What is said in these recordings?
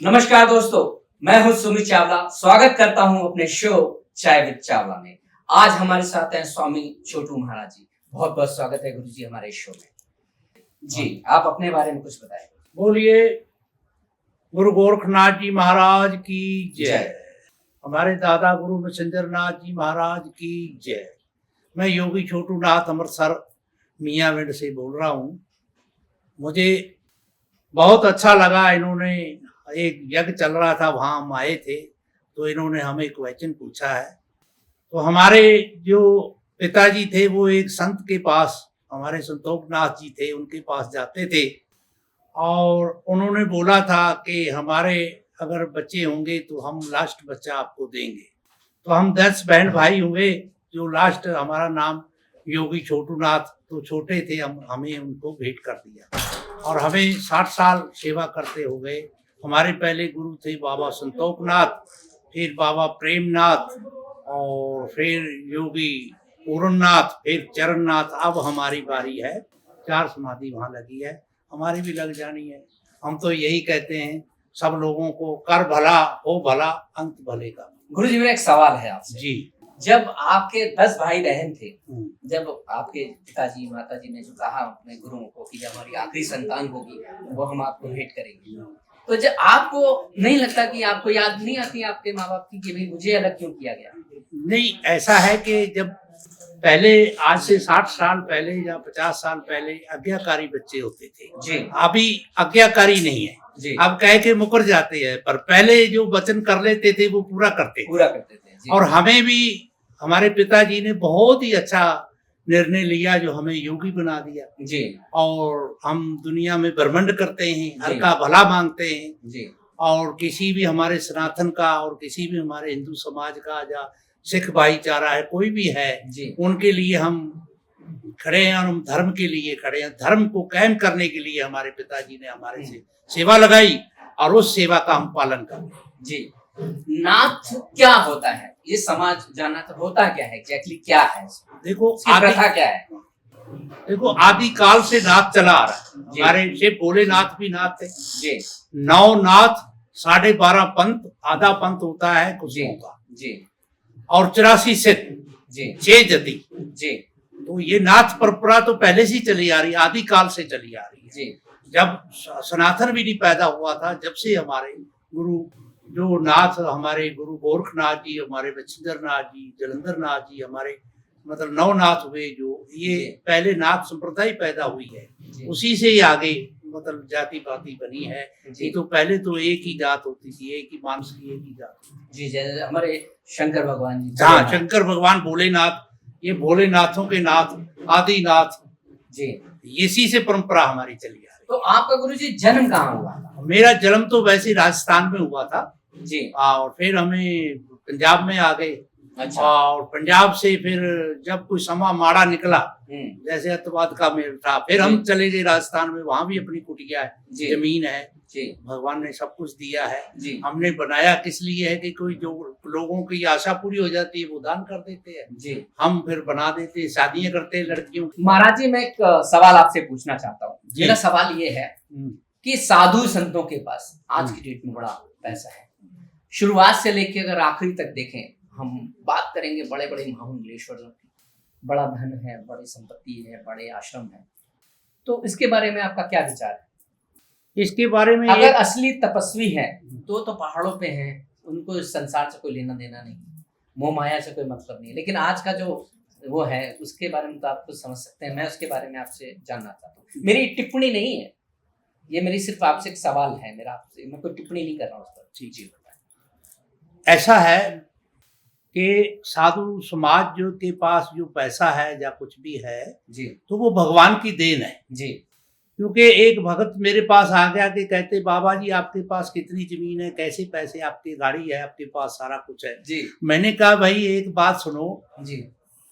नमस्कार दोस्तों, मैं हूं सुमित चावला। स्वागत करता हूं अपने शो चाय विद चावला में। आज हमारे साथ हैं स्वामी छोटू महाराज जी। बहुत बहुत स्वागत है गुरु जी हमारे शो में। जी, आप अपने बारे में कुछ बताएं। बोलिए गुरु गोरखनाथ जी महाराज की जय। हमारे दादा गुरु मच्छिंद्र नाथ जी महाराज की जय। मैं योगी छोटू नाथ अमृतसर मियाँविंड से बोल रहा हूँ। मुझे बहुत अच्छा लगा, इन्होंने एक यज्ञ चल रहा था, वहाँ हम आए थे तो इन्होंने हमें क्वेश्चन पूछा है। तो हमारे जो पिताजी थे वो एक संत के पास, हमारे संतोष नाथ जी थे, उनके पास जाते थे और उन्होंने बोला था कि हमारे अगर बच्चे होंगे तो हम लास्ट बच्चा आपको देंगे। तो हम 10 बहन भाई हुए, जो लास्ट हमारा नाम योगी छोटू नाथ, तो छोटे थे, हमें उनको भेंट कर दिया और हमें 60 साल सेवा करते हो गए। हमारे पहले गुरु थे बाबा संतोष नाथ, फिर बाबा प्रेमनाथ और फिर योगी पूर्णनाथ, फिर चरणनाथ। अब हमारी बारी है, 4 समाधि वहाँ लगी है, हमारी भी लग जानी है। हम तो यही कहते हैं सब लोगों को, कर भला हो भला अंत भले का। गुरु जी, मेरा एक सवाल है आपसे। जी, जब आपके 10 भाई बहन थे, जब आपके पिताजी माताजी ने जो कहा अपने गुरुओं को कि जब हमारी आखिरी संतान होगी वो हम आपको भेंट करेंगे, तो जब आपको नहीं लगता कि आपको याद नहीं आती आपके माँ बाप की कि भाई मुझे अलग क्यों किया गया? नहीं, ऐसा है कि जब पहले, आज से 60 साल पहले या 50 साल पहले आज्ञाकारी बच्चे होते थे जी। अभी आज्ञाकारी नहीं है जी। अब कह के मुकर जाते हैं, पर पहले जो वचन कर लेते थे वो पूरा करते थे जी। और हमें भी हमारे पिताजी ने बहुत ही अच्छा निर्णय लिया जो हमें योगी बना दिया जी। और हम दुनिया में ब्रह्मंड करते हैं, हर का भला मांगते हैं जी। और किसी भी हमारे सनातन का और किसी भी हमारे हिंदू समाज का या सिख भाईचारा है, कोई भी है जी, उनके लिए हम खड़े हैं और हम धर्म के लिए खड़े हैं। धर्म को कायम करने के लिए हमारे पिताजी ने हमारे से सेवा लगाई और उस सेवा का हम पालन करें। जी। नाथ क्या होता है, ये समाज जानना तो होता क्या है, एग्जैक्टली क्या है? देखो प्रथा क्या है? देखो आदि काल से नाथ चला आ रहा है। हमारे शिव भोलेनाथ भी नाथ थे जी। 9 नाथ, 12.5 पंथ, आधा पंथ होता है कुसुमों का जी, और 84 सिद्ध जी, 6 जति जी। तो ये नाथ परंपरा तो पहले से चली आ रही है, आदि काल से चली आ रही है जी। जब सनातन भी नहीं पैदा हुआ था, जब से हमारे गुरु जो नाथ, हमारे गुरु गोरखनाथ जी, हमारे मच्छिंद्र नाथ जी, जलंधर नाथ जी, हमारे मतलब 9 नाथ हुए, जो ये पहले नाथ संप्रदाय पैदा हुई है, उसी से ही आगे मतलब जाति पाति बनी है। ये तो पहले तो एक ही जात होती थी, एक ही मानस की एक ही जात जी। जैसे हमारे शंकर भगवान जी, हाँ, शंकर भगवान भोलेनाथ, ये भोलेनाथों के नाथ, आदिनाथ जी, इसी से परंपरा हमारी चली आ रही। तो आपका गुरु जी जन्म कहाँ हुआ था? मेरा जन्म तो वैसे राजस्थान में हुआ था जी, और फिर हमें पंजाब में आ गए। अच्छा। और पंजाब से फिर जब कोई समा माड़ा निकला, जैसे अतवाद का मेल था, फिर हम चले गए राजस्थान में, वहां भी अपनी कुटिया है, जमीन है जी, भगवान ने सब कुछ दिया है जी। हमने बनाया किस लिए है कि कोई जो लोगों की आशा पूरी हो जाती है वो दान कर देते हैं जी, हम फिर बना देते हैं, शादियां करते हैं लड़कियों की। महाराज जी, मैं एक सवाल आपसे पूछना चाहता हूँ। मेरा सवाल ये है कि साधु संतों के पास आज की डेट में बड़ा पैसा है, शुरुआत से लेके अगर आखिरी तक देखें, हम बात करेंगे बड़े बड़े महामंडलेश्वरों की, बड़ा धन है, बड़ी संपत्ति है, बड़े आश्रम है, तो इसके बारे में आपका क्या विचार है? इसके बारे में अगर असली तपस्वी है तो पहाड़ों पे हैं, उनको इस संसार से कोई लेना देना नहीं, मोह माया से कोई मतलब नहीं, लेकिन आज का जो वो है उसके बारे में तो आप कुछ समझ सकते हैं। मैं उसके बारे में आपसे जानना चाहता हूँ। मेरी टिप्पणी नहीं है ये, मेरी सिर्फ आपसे एक सवाल है मेरा, आपसे मैं कोई टिप्पणी नहीं कर रहा हूँ उस पर। जी जी, बताएं। ऐसा है कि साधु समाज जो के पास जो पैसा है या कुछ भी है जी, तो वो भगवान की देन है जी। क्योंकि एक भगत मेरे पास आ गया कि कहते बाबा जी आपके पास कितनी जमीन है, कैसे पैसे, आपकी गाड़ी है, आपके पास सारा कुछ है जी। मैंने कहा भाई एक बात सुनो जी,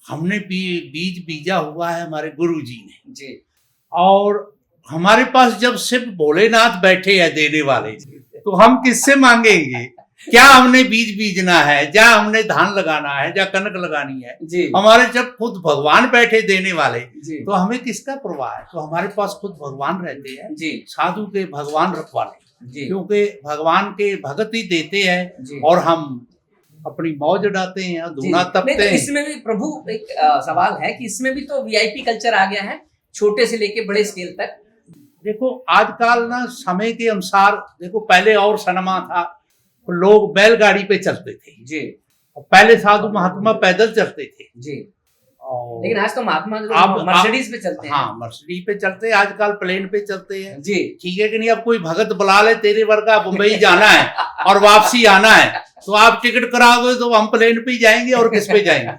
हमने बीज बीजा हुआ है हमारे गुरु जी ने जी, और हमारे पास जब सिर्फ भोलेनाथ बैठे हैं देने वाले, तो हम किससे मांगेंगे? क्या हमने बीज बीजना है, या हमने धान लगाना है, या कनक लगानी है जी, हमारे जब खुद भगवान बैठे देने वाले जी, तो हमें किसका परवाह है? तो हमारे पास खुद भगवान रहते हैं जी, साधु के भगवान रखवाले जी क्योंकि भगवान के भगत ही देते हैं जी। और हम अपनी मौज उड़ाते हैं, जी। धूना नहीं, तपते तो हैं। इसमें भी प्रभु एक सवाल है कि इसमें भी तो वीआईपी कल्चर आ गया है, छोटे से लेके बड़े स्केल तक। देखो आजकल ना समय के अनुसार, देखो पहले और सिनेमा था, लोग बैलगाड़ी पे चलते थे, जी और पहले साधु महात्मा पैदल चलते थे। जी। और लेकिन आज तो महात्मा अब मर्सिडीज पे चलते हैं। हाँ, मर्सिडीज पे चलते हैं, आजकल प्लेन पे चलते हैं। जी ठीक है कि नहीं? अब कोई भगत बुला ले, तेरे वर्गा मुंबई जाना है और वापसी आना है, तो आप टिकट कराओगे तो हम प्लेन पे ही जाएंगे और किस पे जाएंगे?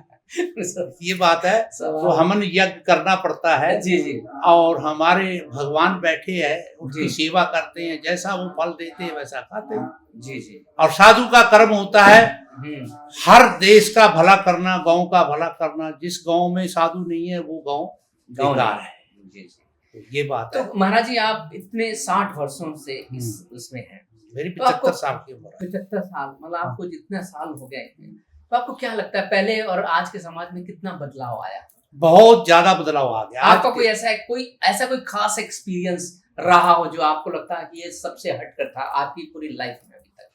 ये बात है। तो हमन यज्ञ करना पड़ता है। जी जी। और हमारे भगवान बैठे हैं, उनकी जी। सेवा करते हैं, जैसा वो फल देते हैं वैसा खाते हैं। जी जी। और साधु का कर्म होता है हम्म। हर देश का भला करना, गांव का भला करना। जिस गांव में साधु नहीं है वो गांव बेकार है। जी जी। तो ये बात है। तो महाराज जी, आप इतने 60 वर्षों से इसमें हैं। मेरी तो आपको 75 साल की उम्र है। 75 साल, मतलब आपको जितने साल हो गए, तो आपको क्या लगता है पहले और आज के समाज में कितना बदलाव आया? बहुत ज्यादा बदलाव आ गया। आपका कोई ऐसा कोई खास एक्सपीरियंस रहा हो जो आपको लगता है कि ये सबसे हटकर था आपकी पूरी लाइफ में अभी तक?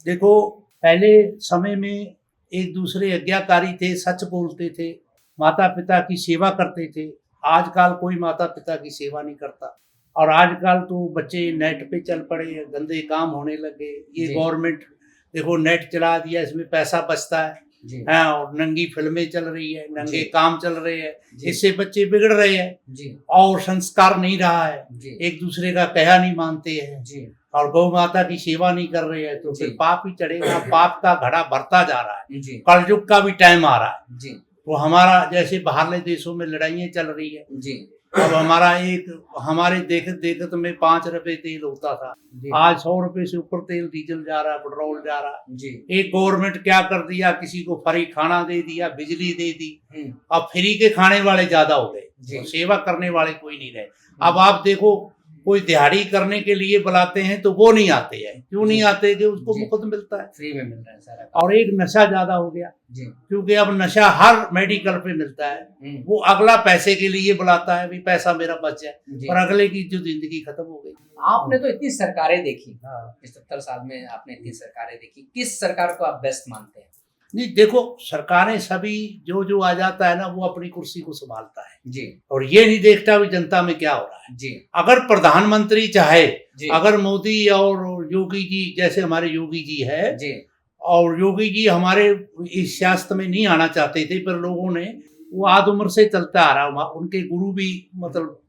देखो पहले समय में एक दूसरे आज्ञाकारी थे, सच बोलते थे, माता पिता की सेवा करते थे। आजकल कोई माता पिता की सेवा नहीं करता। और आजकल तो बच्चे नेट पे चल पड़े, गंदे काम होने लगे। ये जी। गवर्नमेंट देखो नेट चला दिया, इसमें पैसा बचता है। जी हाँ, और नंगी फिल्में चल रही है, नंगे जी। काम चल रहे हैं, जी। इससे बच्चे बिगड़ रहे हैं जी और संस्कार नहीं रहा है, जी एक दूसरे का कहा नहीं मानते हैं जी और गौ माता की सेवा नहीं कर रहे हैं, तो जी। फिर पाप ही चढ़ेगा। पाप का घड़ा भरता जा रहा है। जी कलयुग का भी टाइम आ रहा है। जी तो हमारा जैसे बाहरले देशों में लड़ाइयाँ चल रही है, जी अब हमारे देखत देखत में 5 रुपए तेल होता था, जी आज 100 रुपए से ऊपर तेल डीजल जा रहा है, पेट्रोल जा रहा है। जी। एक गवर्नमेंट क्या कर दिया, किसी को फ्री खाना दे दिया, बिजली दे दी। हम्म। अब फ्री के खाने वाले ज्यादा हो गए, जी। तो सेवा करने वाले कोई नहीं रहे। अब आप देखो कोई दिहाड़ी करने के लिए बुलाते हैं तो वो नहीं आते हैं। क्यों नहीं जी। आते? कि उसको जी। मुफ्त मिलता है। फ्री में मिल रहा है सारा। और एक नशा ज्यादा हो गया, जी। क्योंकि अब नशा हर मेडिकल पे मिलता है। वो अगला पैसे के लिए बुलाता है, भी पैसा मेरा बच जाए, जी। और अगले की जो जिंदगी खत्म हो गई। आपने तो इतनी सरकारें देखी, हाँ। इस 70 साल में आपने इतनी सरकारें देखी, किस सरकार को आप बेस्ट मानते हैं? नहीं देखो, सरकारें सभी जो आ जाता है ना, वो अपनी कुर्सी को संभालता है जी और ये नहीं देखता भी जनता में क्या हो रहा है। जी अगर प्रधानमंत्री चाहे, जी अगर मोदी और योगी जी, जैसे हमारे योगी जी है, जी और योगी जी हमारे इस शास्त्र में नहीं आना चाहते थे, पर लोगों ने, वो आद उम्र से चलता आ रहा, उनके गुरु भी मतलब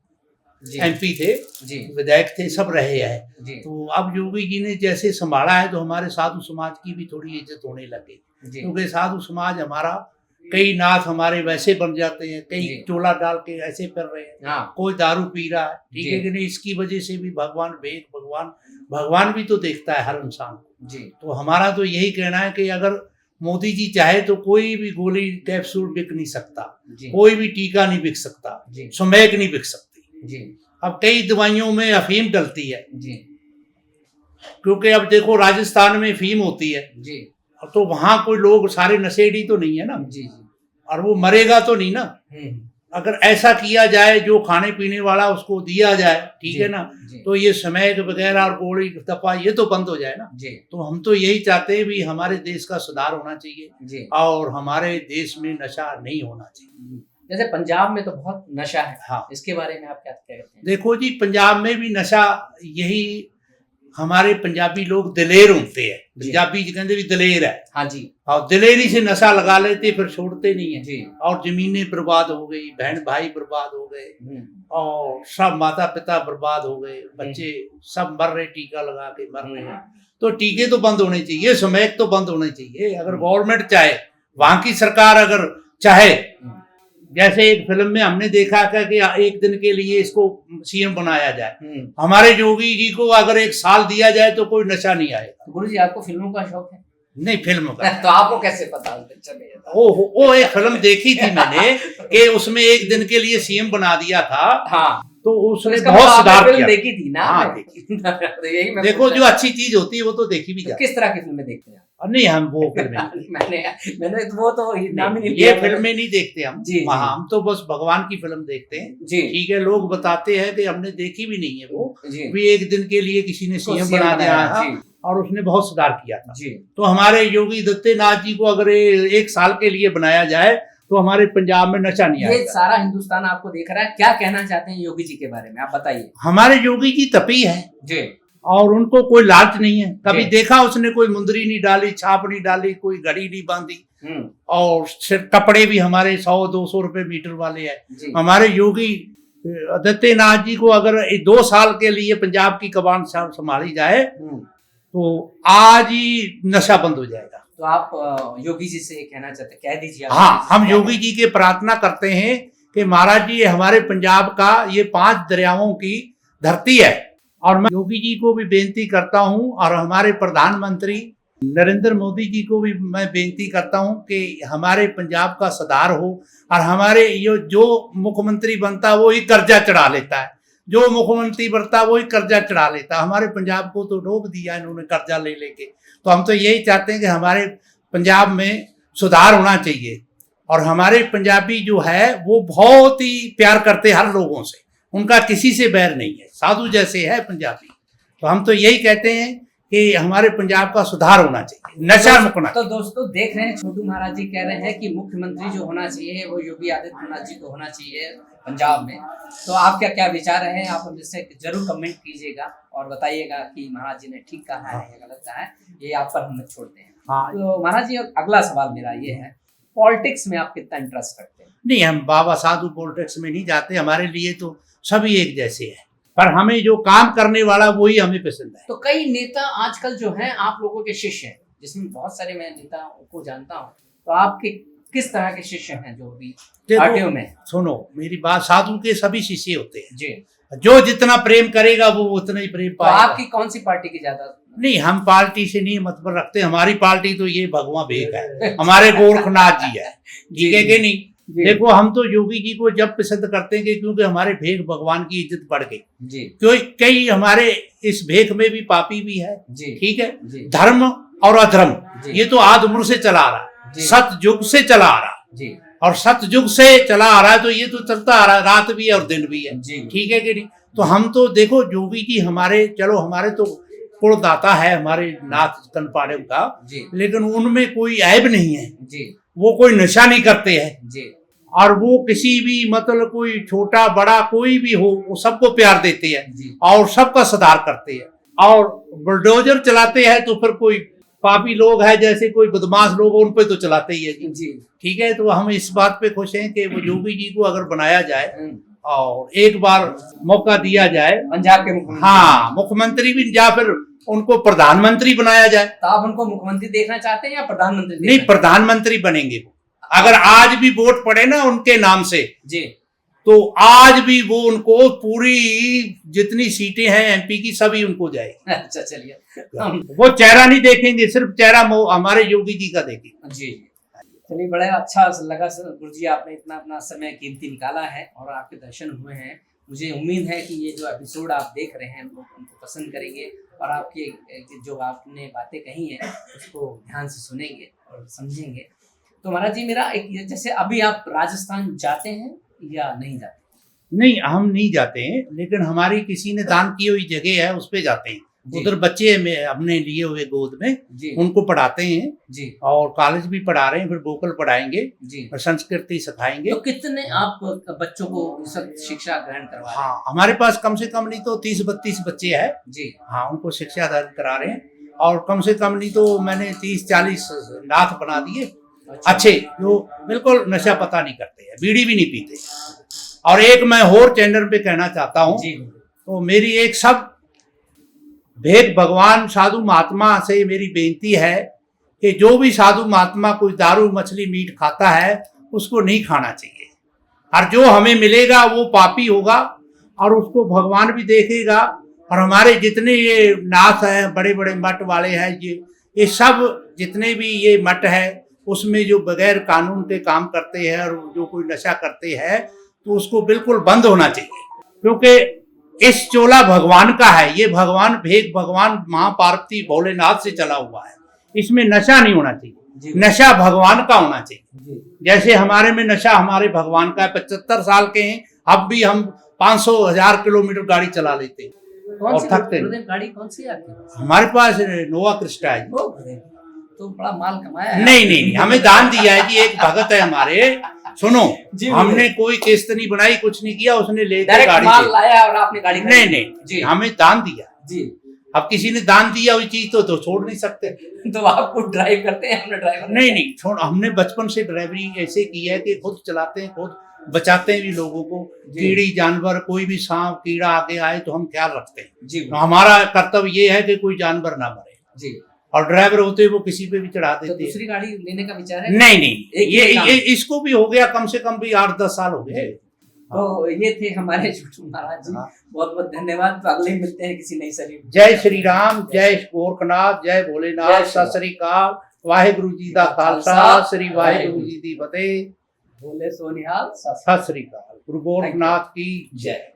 जी एमपी थे, जी विधायक थे, सब रहे हैं। जी तो अब योगी जी ने जैसे संभाला है, तो हमारे साधु समाज की भी थोड़ी इज्जत होने लगी, जी क्योंकि साधु समाज हमारा, कई नाथ हमारे वैसे बन जाते हैं, कई जी। चोला डाल के ऐसे कर रहे हैं, हाँ कोई दारू पी रहा है, ठीक जी। है कि नहीं? इसकी वजह से भी भगवान भी तो देखता है हर इंसान को। जी तो हमारा तो यही कहना है कि अगर मोदी जी चाहे तो कोई भी गोली कैप्सूल बिक नहीं सकता, जी कोई भी टीका नहीं बिक सकता, जी सुमैक नहीं बिक सकती। जी अब कई दवाइयों में अफीम डलती है, जी क्योंकि अब देखो राजस्थान में अफीम होती है, जी तो वहां कोई लोग सारे नशेड़ी तो नहीं है ना, जी जी। और वो मरेगा तो नहीं ना। हम्म। अगर ऐसा किया जाए, जो खाने पीने वाला उसको दिया जाए, ठीक जी, है ना, जी। तो ये समय वगैरह और गोली दफा ये तो बंद हो जाए ना। जी तो हम तो यही चाहते हैं भी हमारे देश का सुधार होना चाहिए, जी। और हमारे देश में नशा नहीं होना चाहिए। जैसे पंजाब में तो बहुत नशा है, हाँ, इसके बारे में आप क्या कहते हैं? देखो जी, पंजाब में भी नशा, यही हमारे पंजाबी लोग दलेर होते हैं। जी। पंजाबी जी कहते भी दलेर है, हाँ जी और दलेरी से नशा लगा लेते, फिर छोड़ते नहीं है। जी। और जमीनें बर्बाद हो गई, बहन भाई बर्बाद हो गए, हम्म। और सब माता पिता बर्बाद हो गए, बच्चे सब मर रहे, टीका लगा के मर रहे हैं। तो टीके तो बंद होने चाहिए, स्मैक तो बंद होने चाहिए। अगर गवर्नमेंट चाहे, वहां की सरकार अगर चाहे, जैसे एक फिल्म में हमने देखा था कि एक दिन के लिए इसको सीएम बनाया जाए, हमारे योगी जी को अगर 1 साल दिया जाए तो कोई नशा नहीं आएगा। गुरु जी, आपको फिल्मों का शौक है? नहीं, फिल्म का तो आपको कैसे पता? चलिए। वो एक फिल्म देखी थी मैंने कि उसमें एक दिन के लिए सीएम बना दिया था, हाँ, तो उसने इसका बहुत मतलब सुधार आपने किया। फिल्म देखी थी ना? हाँ, आपने? देखी। तो यही मैं देखो, पूछ जो रहा अच्छी चीज होती है वो तो देखी भी था। जाती किस तरह की फिल्में देखते हैं आप? है। नहीं, हम वो फिल्में नहीं मैंने वो तो नाम ही नहीं ये लिया मैंने। फिल्में नहीं देखते हम। जी, जी। हम तो बस भगवान की फिल्म देखते हैं। जी ठीक है, लोग बताते हैं कि हमने देखी भी नहीं है वो, जी। भी एक दिन के लिए किसी ने सीएम सीएम बना दिया बनाया, था जी। और उसने बहुत सुधार किया था। जी। तो हमारे योगी आदित्यनाथ जी को अगर एक साल के लिए बनाया जाए तो हमारे पंजाब में नशा नहीं ये आएगा। सारा हिंदुस्तान आपको देख रहा है, क्या कहना चाहते हैं योगी जी के बारे में, आप बताइए। हमारे योगी जी तपी है जी। और उनको कोई लालच नहीं है। कभी जी। देखा उसने कोई मुंदरी नहीं डाली, छाप नहीं डाली, कोई घड़ी नहीं बांधी, हम्म। और सिर्फ कपड़े भी हमारे 100-200 रुपए मीटर वाले हैं। जी। हमारे योगी आदित्यनाथ जी को अगर 2 साल के लिए पंजाब की कमान संभाली जाए तो आज ही नशा बंद हो जाएगा। तो आप योगी जी से कहना चाहते, कह दीजिए। हाँ, हम योगी जी के प्रार्थना करते हैं कि महाराज जी हमारे पंजाब का ये 5 दरियाओं की धरती है, और मैं योगी जी को भी बेनती करता हूँ और हमारे प्रधानमंत्री नरेंद्र मोदी जी को भी मैं बेनती करता हूँ कि हमारे पंजाब का सुधार हो, और हमारे ये जो मुख्यमंत्री बनता है वो ही कर्जा चढ़ा लेता है, जो मुख्यमंत्री बनता है वो ही कर्जा चढ़ा लेता है। हमारे पंजाब को तो डूब दिया इन्होंने कर्जा ले लेके। तो हम तो यही चाहते हैं कि हमारे पंजाब में सुधार होना चाहिए, और हमारे पंजाबी जो है वो बहुत ही प्यार करते हर लोगों से, उनका किसी से बैर नहीं है, साधु जैसे है पंजाबी। तो हम तो यही कहते हैं कि हमारे पंजाब का सुधार होना चाहिए, नशा मुक्ति। तो दोस्तों देख रहे हैं, छोटू महाराज जी कह रहे हैं कि मुख्यमंत्री जो होना चाहिए वो योगी आदित्यनाथ जी को होना चाहिए पंजाब में। तो आपका क्या विचार है, आप हमसे जरूर कमेंट कीजिएगा और बताइएगा कि महाराज जी ने ठीक कहा है या गलत कहा है, ये आप पर हम छोड़ते हैं। हाँ। तो महाराज जी अगला सवाल मेरा ये है, पॉलिटिक्स में आप कितना इंटरेस्ट रखते हैं? नहीं, हम बाबा साधु पॉलिटिक्स में नहीं जाते, हमारे लिए तो सभी एक जैसे हैं, पर हमें जो काम करने वाला वही हमें पसंद है। तो कई नेता आजकल जो हैं आप लोगों के शिष्य हैं, जिसमें बहुत सारे मैं नेताओं को जानता हूँ, तो आपके किस तरह के शिष्य हैं जो भी पार्टियों में? सुनो मेरी बात, साधु के सभी शिष्य होते हैं जी। जो जितना प्रेम करेगा वो उतना ही प्रेम तो पाएगा। आपकी कौन सी पार्टी की ज्यादा? नहीं, हम पार्टी से नहीं मतलब रखते, हमारी पार्टी तो ये भगवान भेग है, हमारे गोरखनाथ जी है, ठीक है कि नहीं। देखो हम तो योगी जी को जब पसंद करते हैं क्योंकि हमारे भेग भगवान की इज्जत बढ़ गई जी। क्योंकि कई हमारे इस भेग में भी पापी भी है जी। ठीक है जी। धर्म और अधर्म ये तो आद उम्र से चला आ रहा है, सत युग से चला आ रहा जी। और सत युग से चला आ रहा है, तो ये तो चलता आ रहा है, रात भी है और दिन भी है, ठीक है कि नहीं। तो हम तो देखो योगी जी हमारे, चलो हमारे तो कुलदाता है हमारे नाथ कनपाड़े का, लेकिन उनमें कोई ऐब नहीं है जी। वो कोई नशा नहीं करते हैं जी। और वो किसी भी मतलब कोई छोटा बड़ा कोई भी हो वो सबको प्यार देते हैं और सबका सुधार करते हैं, और बुलडोजर चलाते हैं तो फिर कोई पापी लोग है जैसे कोई बदमाश लोग उन पे तो चलाते ही है जी, ठीक है। तो हम इस बात पे खुश हैं कि वो योगी जी को अगर बनाया जाए और एक बार मौका दिया जाए पंजाब के मुख्यमंत्री भी, या फिर उनको प्रधानमंत्री बनाया जाए। तो आप उनको मुख्यमंत्री देखना चाहते हैं या प्रधानमंत्री? नहीं, प्रधानमंत्री बनेंगे वो। अगर आज भी वोट पड़े ना उनके नाम से जी, तो आज भी वो उनको पूरी जितनी सीटें हैं एमपी की सभी उनको जाएगी। अच्छा चलिए, वो चेहरा नहीं देखेंगे, सिर्फ चेहरा हमारे योगी जी का देखेंगे। जी चलिए, बड़ा अच्छा लगा गुरु जी, आपने इतना अपना समय कीमती निकाला है और आपके दर्शन हुए हैं। मुझे उम्मीद है कि ये जो एपिसोड आप देख रहे हैं लोग उनको पसंद करेंगे और आपकी जो आपने बातें कही हैं उसको ध्यान से सुनेंगे और समझेंगे। तो महाराज जी मेरा एक, जैसे अभी आप राजस्थान जाते हैं या नहीं जाते? नहीं, हम नहीं जाते हैं, लेकिन हमारी किसी ने दान की हुई जगह है उस पे जाते हैं। उधर बच्चे में हमने लिए हुए गोद में उनको पढ़ाते हैं जी, और कॉलेज भी पढ़ा रहे हैं, फिर वोकल पढ़ाएंगे जी, और संस्कृति सिखाएंगे। तो कितने आप बच्चों को शिक्षा ग्रहण करवा रहे हैं? हाँ, हमारे पास कम से कम नहीं तो 30-32 बच्चे हैं जी। हाँ, उनको शिक्षा दान करा रहे हैं, और कम से कम नहीं तो मैंने 30-40 नाथ बना दिए अच्छे, जो बिल्कुल नशा पता नहीं करते हैं, बीड़ी भी नहीं पीते। और एक मैं और चैनल पे कहना चाहता हूँ, तो मेरी एक सब भेद भगवान साधु महात्मा से मेरी बेनती है कि जो भी साधु महात्मा कोई दारू मछली मीट खाता है उसको नहीं खाना चाहिए, और जो हमें मिलेगा वो पापी होगा और उसको भगवान भी देखेगा। और हमारे जितने ये नाथ हैं, बड़े बड़े मठ वाले हैं, ये सब जितने भी ये मठ है उसमें जो बगैर कानून के काम करते हैं और जो कोई नशा करते हैं तो उसको बिल्कुल बंद होना चाहिए, क्योंकि इस चोला भगवान का है, ये भगवान भेग भगवान माँ पार्वती भोलेनाथ से चला हुआ है, इसमें नशा नहीं होना चाहिए, नशा भगवान का होना चाहिए। जैसे हमारे में नशा हमारे भगवान का है, 75 साल के हैं, अब भी हम 500-1000 किलोमीटर गाड़ी चला लेते हैं, कौन और सी थकते नहीं। गुरुदेव गाड़ी कौन सी है आपके पास? हमारे पास नोवा क्रिस्टा है। ओ गुरुदेव, तो बड़ा माल कमाया है नहीं नहीं नहीं, हमें दान दिया है जी, एक भगत है हमारे। सुनो, जी, हमने कोई किस्त नहीं बनाई, कुछ नहीं किया, उसने ले डायरेक्ट गाड़ी माल दे। लाया और आपने गाड़ी नहीं खरीदी। नहीं जी हमें दान दिया। जी। अब किसी ने दान दिया हुई चीज तो छोड़ नहीं सकते। तो आपको ड्राइव करते हैं, हमने ड्राइवर नहीं नहीं छोड़, हमने बचपन से ड्राइवरी ऐसे की है कि खुद चलाते हैं, खुद बचाते हैं भी लोगों को। जी। कीड़ी जानवर, कोई भी सांप कीड़ा आगे आए तो हम ख्याल रखते हैं। जी तो हमारा कर्तव्य ये है कि कोई जानवर ना मरे। जी। और ड्राइवर होते वो किसी पे भी चढ़ा तो देते हैं। दूसरी गाड़ी लेने का विचार है? नहीं नहीं, एक ही काम। ये इसको भी हो गया कम से कम भी 8-10 साल हो गए। तो ये थे हमारे छोटू महाराज जी, हाँ। बहुत बहुत धन्यवाद। तो अगले ही मिलते हैं किसी नई शरीर। जय श्री राम, जय गोरखनाथ, जय भोलेनाथ, जय श्री सत श्री अकाल, वाहेगुरु जी दा खालसा, श्री वाहेगुरु जी दी फतेह, बोले सोनिहाल, सत श्री अकाल। गुरु गोरखनाथ की जय।